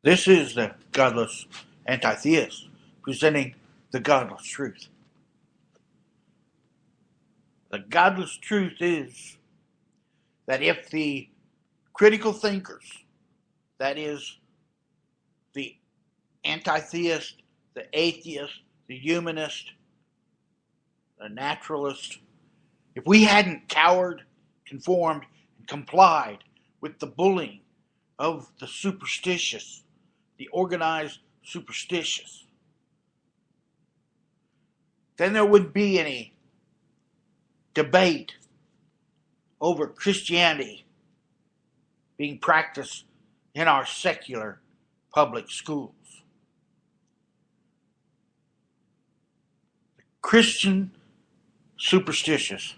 This is the godless anti-theist presenting the godless truth. The godless truth is that if the critical thinkers, that is, the anti-theist, the atheist, the humanist, the naturalist, if we hadn't cowered, conformed, and complied with the bullying of the superstitious, the organized superstitious, then there wouldn't be any debate over Christianity being practiced in our secular public schools. The Christian superstitious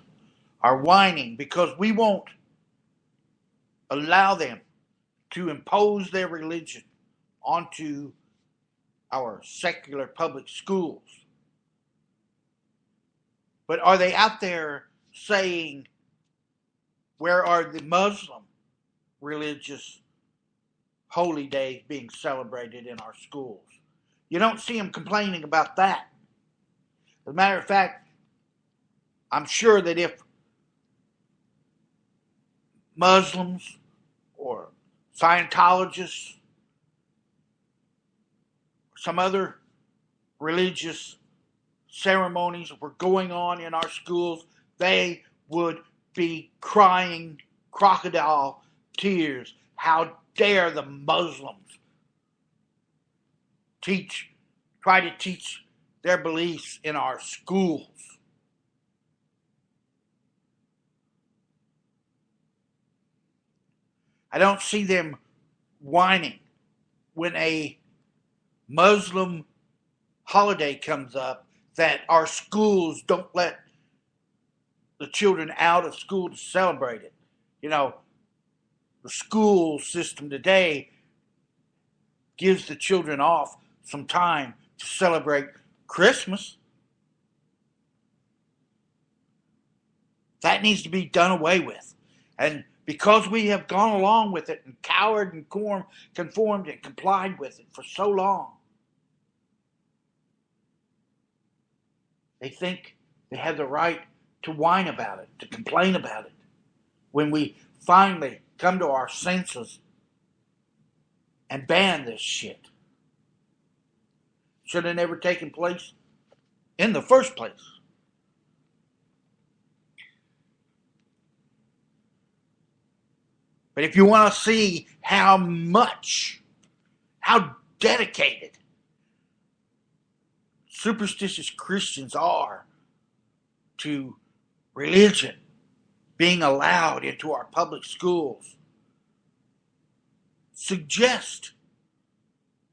are whining because we won't allow them to impose their religion onto our secular public schools. But are they out there saying, where are the Muslim religious holy days being celebrated in our schools? You don't see them complaining about that. As a matter of fact, I'm sure that if Muslims or Scientologists, or some other religious ceremonies were going on in our schools, they would be crying crocodile tears. How dare the Muslims try to teach their beliefs in our schools? I don't see them whining when a Muslim holiday comes up that our schools don't let the children out of school to celebrate it. You know, the school system today gives the children off some time to celebrate Christmas. That needs to be done away with. And because we have gone along with it and cowered and conformed and complied with it for so long, they think they have the right to whine about it, to complain about it. When we finally come to our senses and ban this shit. Should have never taken place in the first place. But if you want to see how dedicated superstitious Christians are to religion being allowed into our public schools, suggest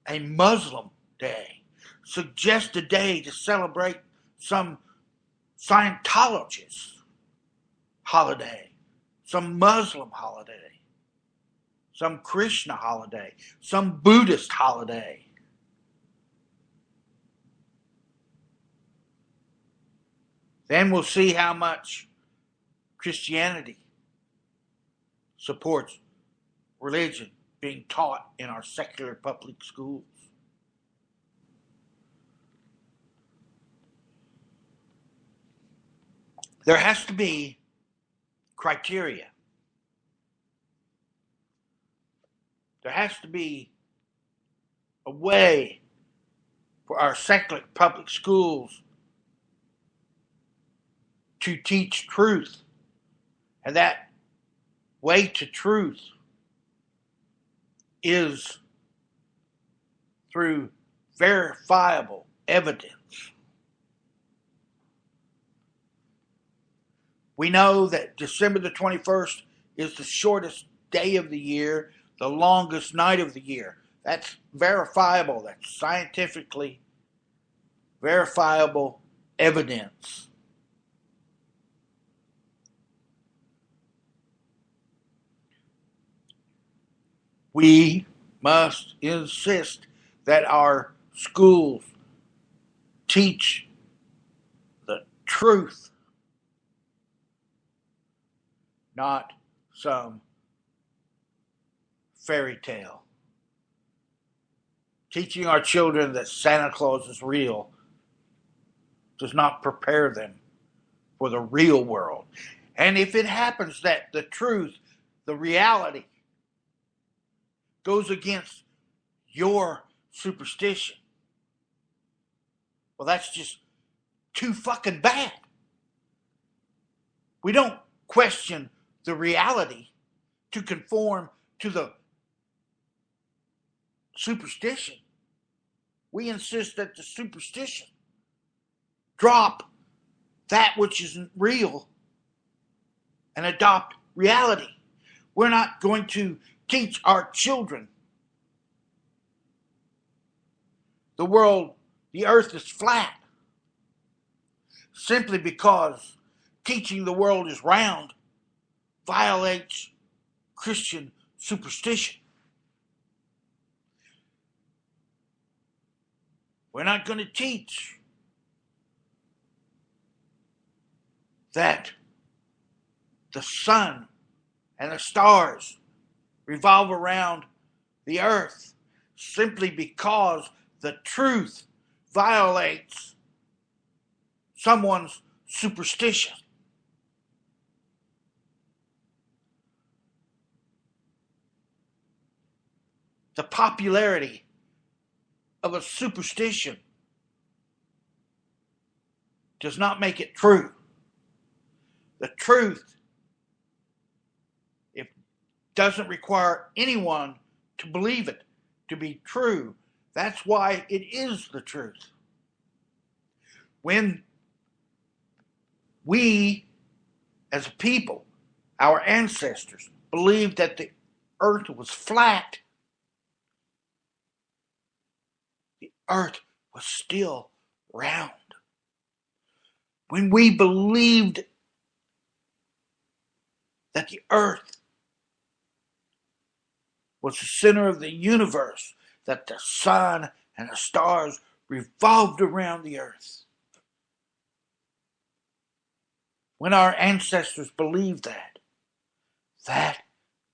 a Muslim day. Suggest a day to celebrate some Scientologist holiday, some Muslim holiday, some Krishna holiday, some Buddhist holiday. Then we'll see how much Christianity supports religion being taught in our secular public schools. There has to be criteria. There has to be a way for our secular public schools to teach truth. And that way to truth is through verifiable evidence. We know that December the 21st is the shortest day of the year, the longest night of the year. That's verifiable. That's scientifically verifiable evidence. We must insist that our schools teach the truth, not some fairy tale Teaching our children that Santa Claus is real does not prepare them for the real world. And if it happens that the truth, the reality, goes against your superstition, well, that's just too fucking bad. We don't question the reality to conform to the superstition. We insist that the superstition drop that which isn't real and adopt reality. We're not going to teach our children the earth is flat, simply because teaching the world is round violates Christian superstition. We're not going to teach that the sun and the stars revolve around the earth simply because the truth violates someone's superstition. The popularity of a superstition does not make it true. The truth, it doesn't require anyone to believe it to be true. That's why it is the truth. When we, as a people, our ancestors, believed that the earth was flat, the earth was still round. When we believed that the earth was the center of the universe, that the sun and the stars revolved around the earth. When our ancestors believed that, that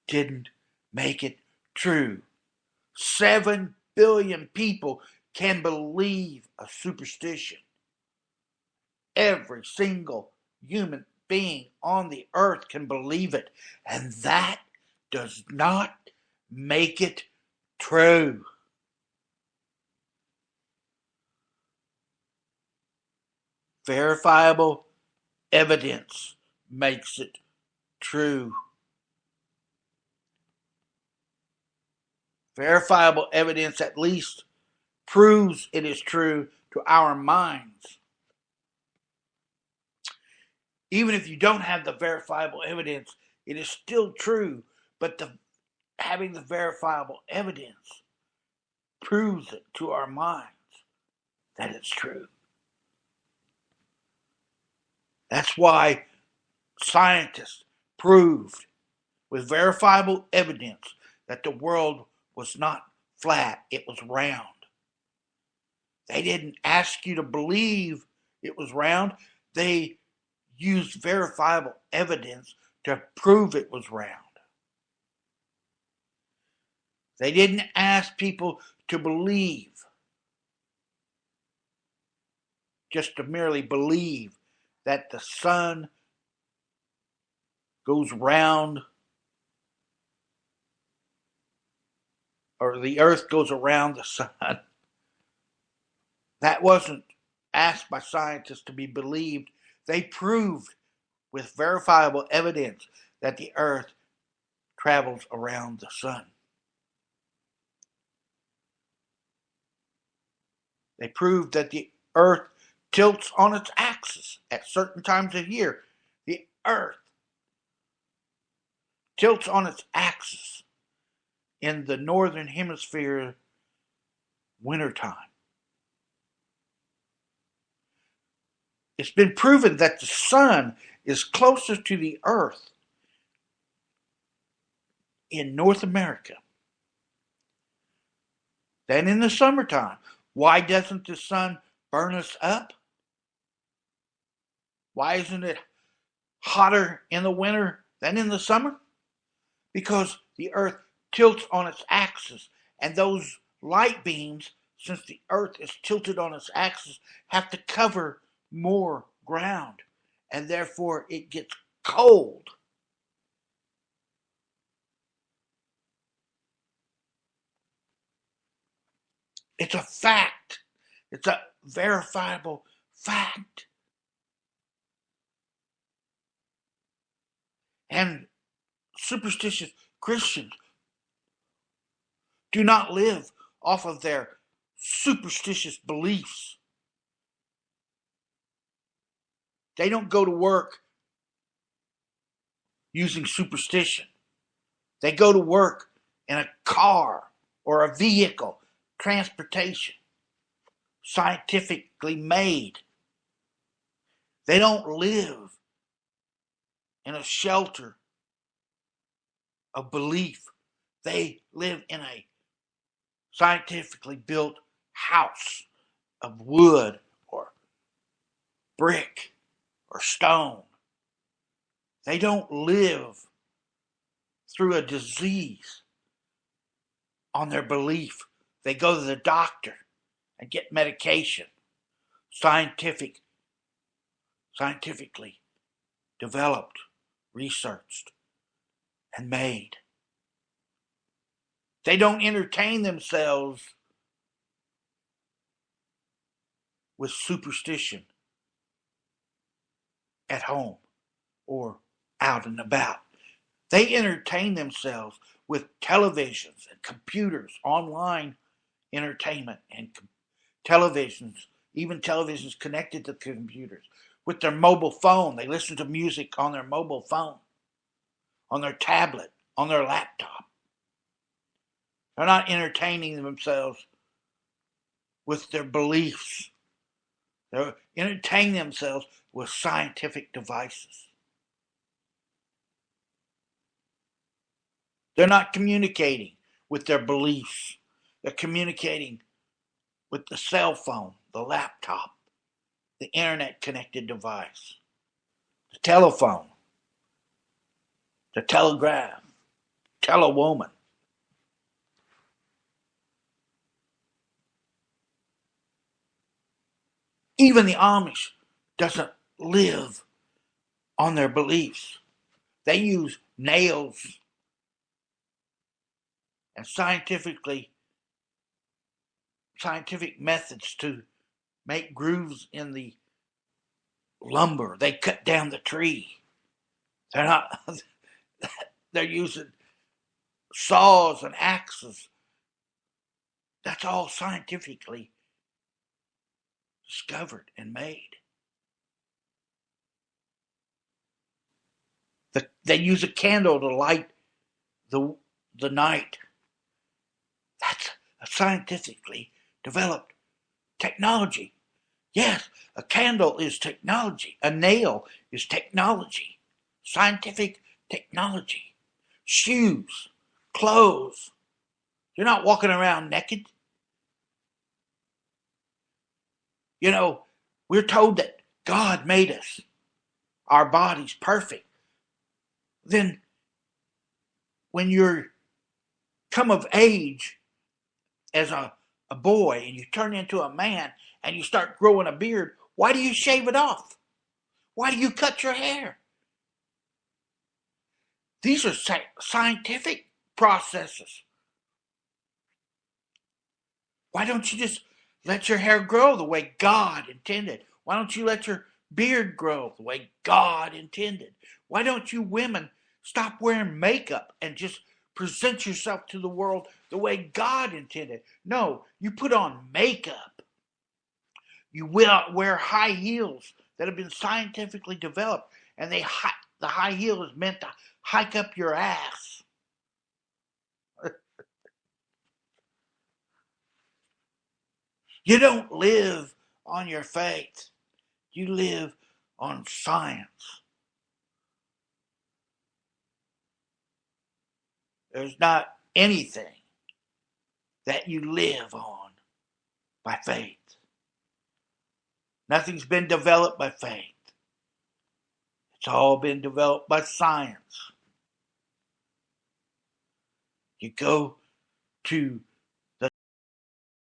didn't make it true. 7 billion people can believe a superstition. Every single human being on the earth can believe it, and that does not make it true. Verifiable evidence makes it true. Verifiable evidence at least proves it is true to our minds. Even if you don't have the verifiable evidence, it is still true, but having the verifiable evidence proves it to our minds that it's true. That's why scientists proved with verifiable evidence that the world was not flat, it was round. They didn't ask you to believe it was round. They used verifiable evidence to prove it was round. They didn't ask people to believe, just to merely believe that the sun goes round, or the earth goes around the sun. That wasn't asked by scientists to be believed. They proved with verifiable evidence that the earth travels around the sun. They proved that the earth tilts on its axis at certain times of year. The earth tilts on its axis in the northern hemisphere wintertime. It's been proven that the sun is closer to the earth in North America than in the summertime. Why doesn't the sun burn us up? Why isn't it hotter in the winter than in the summer? Because the earth tilts on its axis, and those light beams, since the Earth is tilted on its axis, have to cover more ground, and therefore it gets cold. It's a fact. It's a verifiable fact. And superstitious Christians do not live off of their superstitious beliefs. They don't go to work using superstition. They go to work in a car or a vehicle, transportation, scientifically made. They don't live in a shelter of belief. They live in a scientifically built house of wood or brick or stone. They don't live through a disease on their belief. They go to the doctor and get medication, scientifically developed, researched, and made. They don't entertain themselves with superstition at home or out and about. They entertain themselves with televisions and computers, online entertainment and televisions, even televisions connected to computers. With their mobile phone, they listen to music on their mobile phone, on their tablet, on their laptop. They're not entertaining themselves with their beliefs. They're entertaining themselves with scientific devices. They're not communicating with their beliefs. They're communicating with the cell phone, the laptop, the internet-connected device, the telephone, the telegraph, telewoman. Even the Amish doesn't live on their beliefs. They use nails and scientific methods to make grooves in the lumber. They cut down the tree. They're using saws and axes. That's all scientifically discovered and made. They use a candle to light the night. That's a scientifically developed technology. Yes, a candle is technology. A nail is technology. Scientific technology. Shoes, clothes. You're not walking around naked. You know, we're told that God made us, our bodies perfect. Then when you're come of age as a boy and you turn into a man and you start growing a beard, why do you shave it off? Why do you cut your hair? These are scientific processes. Why don't you just let your hair grow the way God intended? Why don't you let your beard grow the way God intended? Why don't you women stop wearing makeup and just present yourself to the world the way God intended? No, you put on makeup. You wear high heels that have been scientifically developed, and the high heel is meant to hike up your ass. You don't live on your faith. You live on science. There's not anything that you live on by faith. Nothing's been developed by faith. It's all been developed by science. You go to